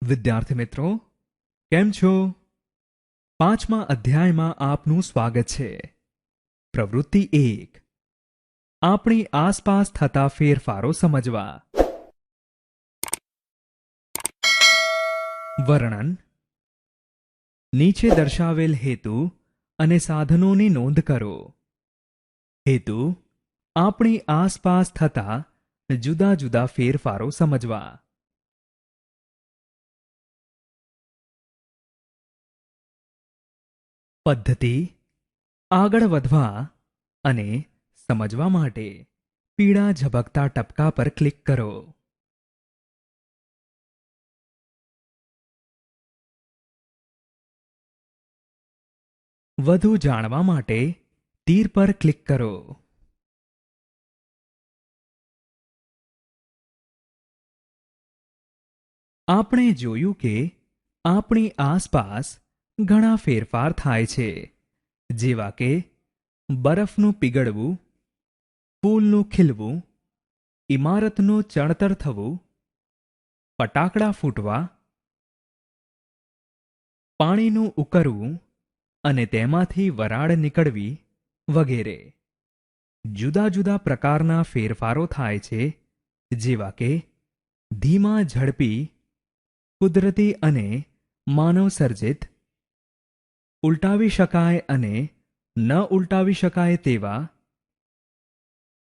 વિદ્યાર્થી મિત્રો, કેમ છો? પાંચમા અધ્યાયમાં આપનું સ્વાગત છે. પ્રવૃત્તિ 1. આપણી આસપાસ થતા ફેરફારો સમજવા. વર્ણન. નીચે દર્શાવેલ હેતુ અને સાધનોની નોંધ કરો. હેતુ: આપણી આસપાસ થતા જુદા જુદા ફેરફારો સમજવા. પદ્ધતિ: આગળ વધવા અને સમજવા માટે પીળા ઝબકતા ટપકા પર ક્લિક કરો. વધુ જાણવા માટે તીર પર ક્લિક કરો. આપણે જોયું કે આપણી આસપાસ ઘણા ફેરફાર થાય છે, જેવા કે બરફનું પીગળવું, ફૂલનું ખીલવું, ઇમારતનું ચણતર થવું, ફટાકડા ફૂટવા, પાણીનું ઉકળવું અને તેમાંથી વરાળ નીકળવી વગેરે. જુદા જુદા પ્રકારના ફેરફારો થાય છે, જેવા કે ધીમા, ઝડપી, કુદરતી અને માનવ સર્જિત, ઉલટાવી શકાય અને ન ઉલટાવી શકાય તેવા,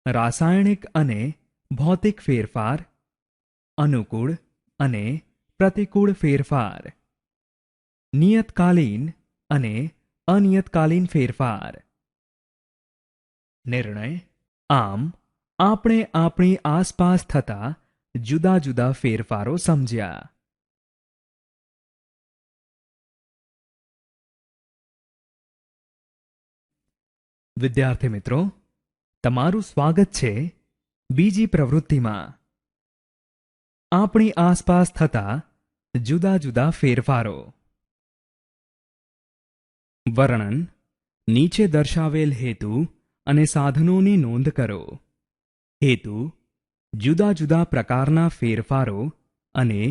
રાસાયણિક અને ભૌતિક ફેરફાર, અનુકૂળ અને પ્રતિકૂળ ફેરફાર, નિયતકાલીન અને અનિયતકાલીન ફેરફાર. નિર્ણય. આમ આપણે આપણી આસપાસ થતા જુદા જુદા ફેરફારો સમજ્યા. વિદ્યાર્થી મિત્રો, તમારું સ્વાગત છે બીજી પ્રવૃત્તિમાં. આપણી આસપાસ થતા જુદા જુદા ફેરફારો. વર્ણન. નીચે દર્શાવેલ હેતુ અને સાધનોની નોંધ કરો. હેતુ: જુદા જુદા પ્રકારના ફેરફારો અને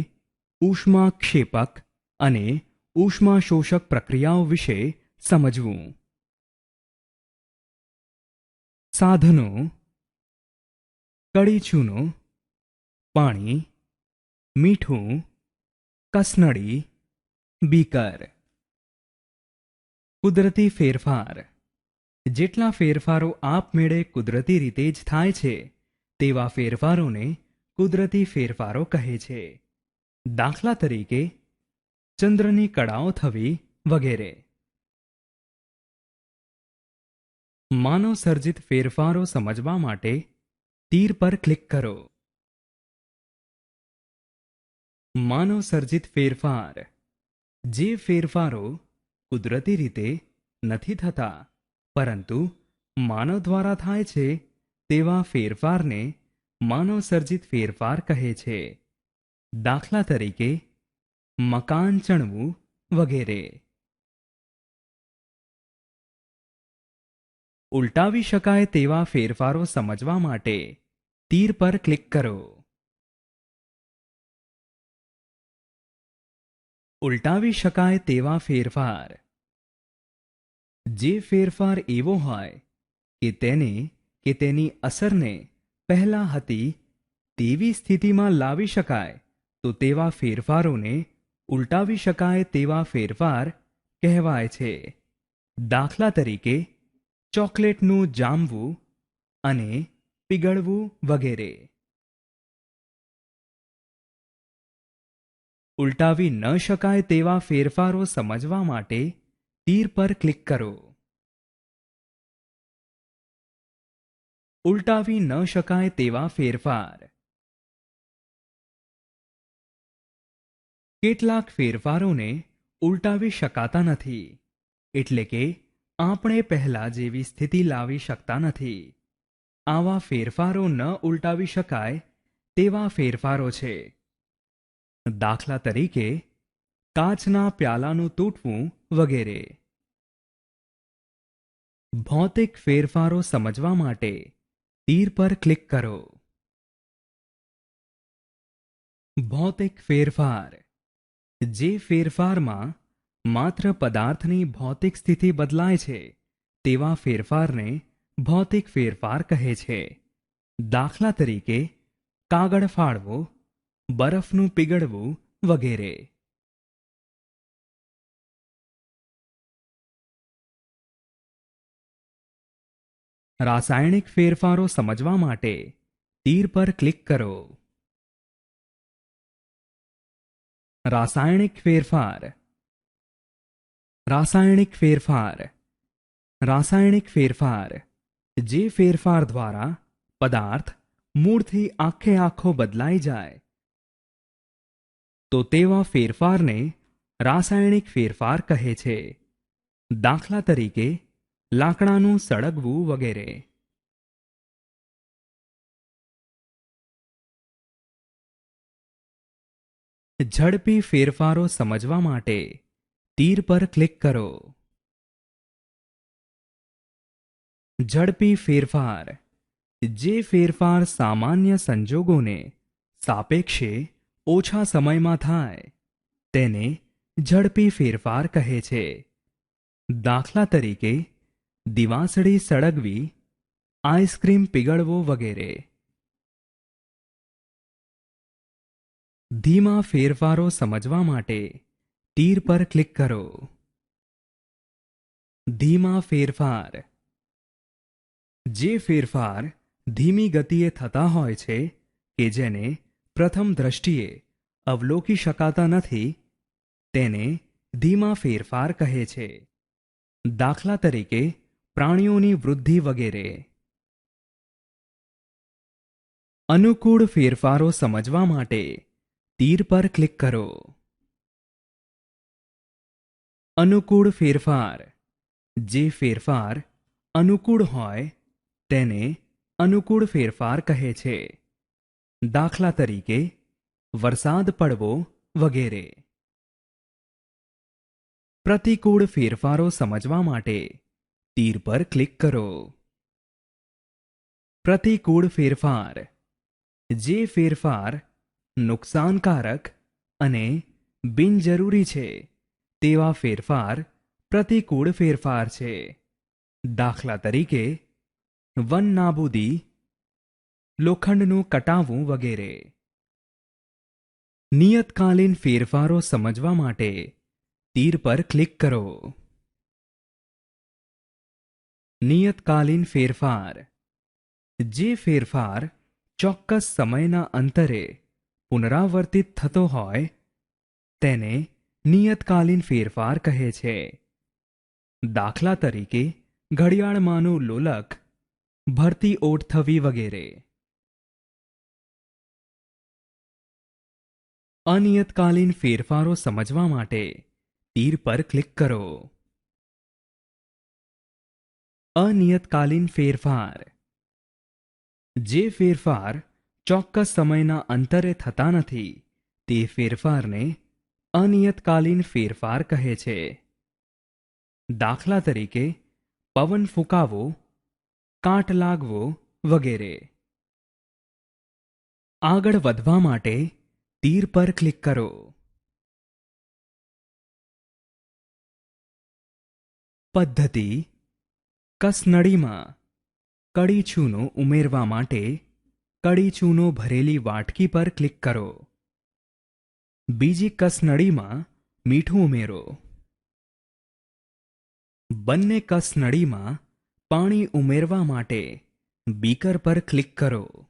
ઉષ્માક્ષેપક અને ઉષ્માશોષક પ્રક્રિયાઓ વિશે સમજવું. સાધનો: કડી ચૂનો, પાણી, મીઠું, કસનળી, બીકર. કુદરતી ફેરફાર: જેટલા ફેરફારો આપમેળે કુદરતી રીતે જ થાય છે, તેવા ફેરફારોને કુદરતી ફેરફારો કહે છે. દાખલા તરીકે ચંદ્રની કળાઓ થવી વગેરે. માનવ સર્જિત ફેરફારો સમજવા માટે તીર પર ક્લિક કરો. માનવ સર્જિત ફેરફાર: જે ફેરફારો કુદરતી રીતે નથી થતા, પરંતુ માનવ દ્વારા થાય છે, તેવા ફેરફારને માનવ સર્જિત ફેરફાર કહે છે. દાખલા તરીકે મકાન ચણવું વગેરે. ઉલટાવી શકાય તેવા ફેરફારો સમજવા માટે તીર પર ક્લિક કરો. ઉલટાવી શકાય તેવા ફેરફાર: જે ફેરફાર એવો હોય કે તેને કે તેની અસરને પહેલા હતી તેવી સ્થિતિમાં લાવી શકાય, તો તેવા ફેરફારોને ઉલટાવી શકાય તેવા ફેરફાર કહેવાય છે. દાખલા તરીકે ચોકલેટનું જામવું અને પીગળવું વગેરે. ઉલટાવી ન શકાય તેવા ફેરફારો સમજવા માટે તીર પર ક્લિક કરો. ઉલટાવી ન શકાય તેવા ફેરફાર: કેટલાક ફેરફારોને ઉલટાવી શકાતા નથી, એટલે કે આપણે પહેલા જેવી સ્થિતિ લાવી શકતા નથી. આવા ફેરફારો ન ઉલટાવી શકાય તેવા ફેરફારો છે. દાખલા તરીકે કાચના પ્યાલાનું તૂટવું વગેરે. ભૌતિક ફેરફારો સમજવા માટે તીર પર ક્લિક કરો. ભૌતિક ફેરફાર: જે ફેરફારમાં માત્ર પદાર્થની ભૌતિક સ્થિતિ બદલાય છે તેવા ફેરફારને ભૌતિક ફેરફાર કહે છે. દાખલા તરીકે કાગળ ફાડવો, બરફનું પીગળવું વગેરે. રાસાયણિક ફેરફારો સમજવા માટે તીર પર ક્લિક કરો. રાસાયણિક ફેરફાર. રાસાયણિક ફેરફાર. રાસાયણિક ફેરફાર જે ફેરફાર દ્વારા પદાર્થ મૂળથી આખે આખો બદલાઈ જાય તો તેવા ફેરફારને રાસાયણિક ફેરફાર કહે છે. દાખલા તરીકે લાકડાનું સળગવું વગેરે. ઝડપી ફેરફારો સમજવા માટે તીર પર ક્લિક કરો. ઝડપી ફેરફાર જે ફેરફાર સામાન્ય સંજોગોને સાપેક્ષે ઓછા સમયમાં થાય તેને ઝડપી ફેરફાર કહે છે. દાખલા તરીકે દિવાસળી સળગવી, આઈસ્ક્રીમ પીગળવો વગેરે. ધીમા ફેરફારો સમજવા માટે તીર પર ક્લિક કરો. ધીમા ફેરફાર જે ફેરફાર ધીમી ગતિએ થતા હોય છે કે જેને પ્રથમ દ્રષ્ટિએ અવલોકી શકાતા નથી તેને ધીમા ફેરફાર કહે છે. દાખલા તરીકે પ્રાણીઓની વૃદ્ધિ વગેરે. અનુકૂળ ફેરફારો સમજવા માટે તીર પર ક્લિક કરો. અનુકૂળ ફેરફાર જે ફેરફાર અનુકૂળ હોય તેને અનુકૂળ ફેરફાર કહે છે. દાખલા તરીકે વરસાદ પડવો વગેરે. પ્રતિકૂળ ફેરફારો સમજવા માટે તીર પર ક્લિક કરો. પ્રતિકૂળ ફેરફાર જે ફેરફાર નુકસાનકારક અને બિનજરૂરી છે તેવા ફેરફાર પ્રતિકૂળ ફેરફાર છે. દાખલા તરીકે વન નાબૂદી, લોખંડનું કટાવવું વગેરે. નિયતકાલીન ફેરફારો સમજવા માટે તીર પર ક્લિક કરો. નિયતકાલીન ફેરફાર જે ફેરફાર ચોક્કસ સમયના અંતરે પુનરાવર્તિત થતો હોય તેને નિયતકાલીન ફેરફાર કહે છે. દાખલા તરીકે ઘડિયાળમાંનું લોલક, ભરતી ઓટ થવી વગેરે. અનિયતકાલીન ફેરફારો સમજવા માટે તીર પર ક્લિક કરો. અનિયતકાલીન ફેરફાર જે ફેરફાર ચોક્કસ સમયના અંતરે થતા નથી તે ફેરફારને અનિયતકાલીન ફેરફાર કહે છે. દાખલા તરીકે પવન ફૂંકાવો, કાટ લાગવો વગેરે. આગળ વધવા માટે તીર પર ક્લિક કરો. પદ્ધતિ કસનળીમાં કડી ચૂનો ઉમેરવા માટે કડી ચૂનો ભરેલી વાટકી પર ક્લિક કરો. બીજી કસનળીમાં મીઠું ઉમેરો. બંને કસનળીમાં પાણી ઉમેરવા માટે બીકર પર ક્લિક કરો.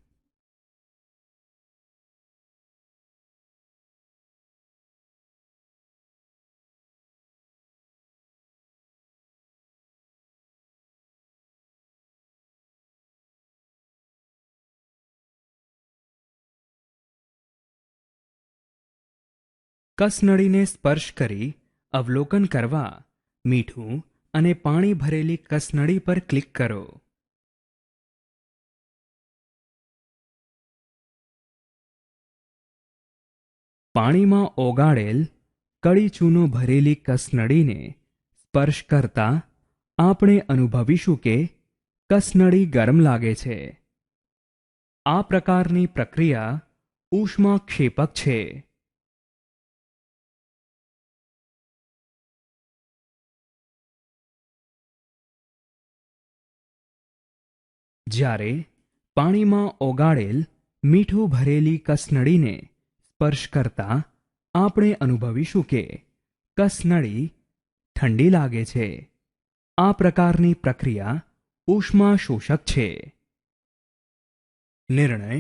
કસનળીને સ્પર્શ કરી અવલોકન કરવા મીઠું અને પાણી ભરેલી કસનળી પર ક્લિક કરો. પાણીમાં ઓગાળેલ કડી ચૂનો ભરેલી કસનળીને સ્પર્શ કરતા આપણે અનુભવીશું કે કસનળી ગરમ લાગે છે. આ પ્રકારની પ્રક્રિયા ઉષ્માક્ષેપક છે. જ્યારે પાણીમાં ઓગાળેલ મીઠું ભરેલી કસનળીને સ્પર્શ કરતા આપણે અનુભવીશું કે કસનળી ઠંડી લાગે છે. આ પ્રકારની પ્રક્રિયા ઉષ્મા શોષક છે. નિર્ણય.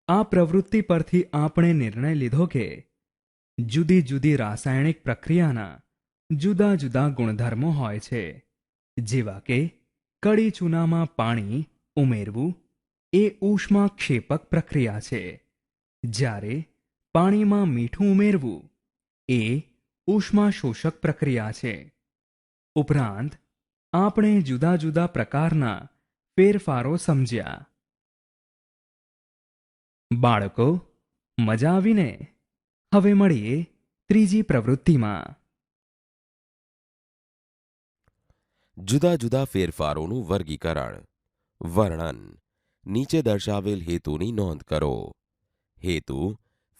આ પ્રવૃત્તિ પરથી આપણે નિર્ણય લીધો કે જુદી જુદી રાસાયણિક પ્રક્રિયાના જુદા જુદા ગુણધર્મો હોય છે. જેવા કે કડી ચૂનામાં પાણી ઉમેરવું એ ઉષ્માક્ષેપક પ્રક્રિયા છે, જ્યારે પાણીમાં મીઠું ઉમેરવું એ ઉષ્મા શોષક પ્રક્રિયા છે. ઉપરાંત આપણે જુદા જુદા પ્રકારના ફેરફારો સમજ્યા. બાળકો, મજા આવીને? હવે મળીએ ત્રીજી પ્રવૃત્તિમાં. જુદા જુદા ફેરફારોનું વર્ગીકરણ. વર્ણન. નીચે દર્શાવેલ હેતુની નોંધ કરો. હેતુ: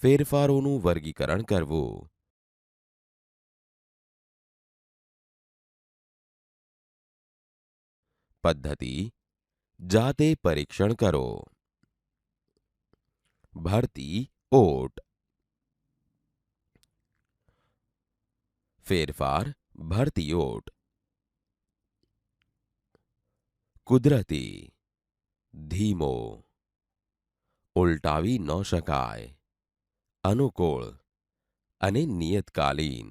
ફેરફારોનું વર્ગીકરણ કરવું. પદ્ધતિ: જાતે પરીક્ષણ કરો. ભરતી ઓટ. ફેરફાર: ભરતી ઓટ. કુદરતી: ધીમો. ઉલટાવી ન શકાય. અનુકૂળ અને નિયતકાલીન.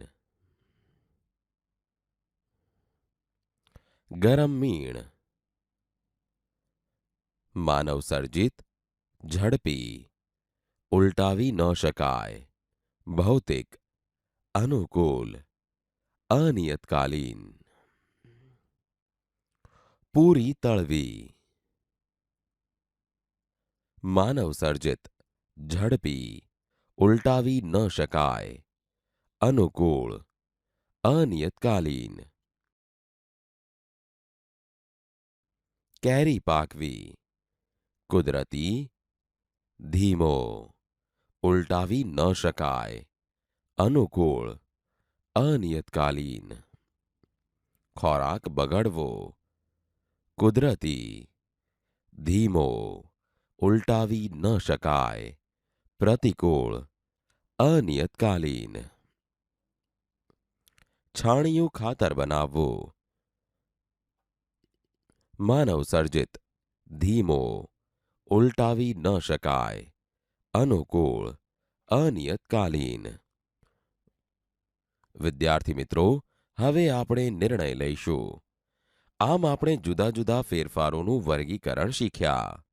ગરમ મીણ. માનવ સર્જિત, ઝડપી. ઉલટાવી ન શકાય. ભૌતિક, અનુકૂળ, અનિયતકાલીન. પૂરી તળવી. માનવ સર્જિત, ઝડપી. ઉલટાવી ન શકાય. અનુકૂળ, અનિયતકાલીન. કેરી પાકવી. કુદરતી, ધીમો. ઉલટાવી ન શકાય. અનુકૂળ, અનિયતકાલીન. ખોરાક બગડવો. કુદરતી, ધીમો. ઉલટાવી ન શકાય. પ્રતિકૂળ, અનિયતકાલીન. છાણિયું ખાતર બનાવવું. માનવ સર્જિત, ધીમો. ઉલટાવી ન શકાય. અનુકૂળ, અનિયતકાલીન. વિદ્યાર્થી મિત્રો, હવે આપણે નિર્ણય લઈશું. આમ આપણે જુદા જુદા ફેરફારોનું વર્ગીકરણ શીખ્યા.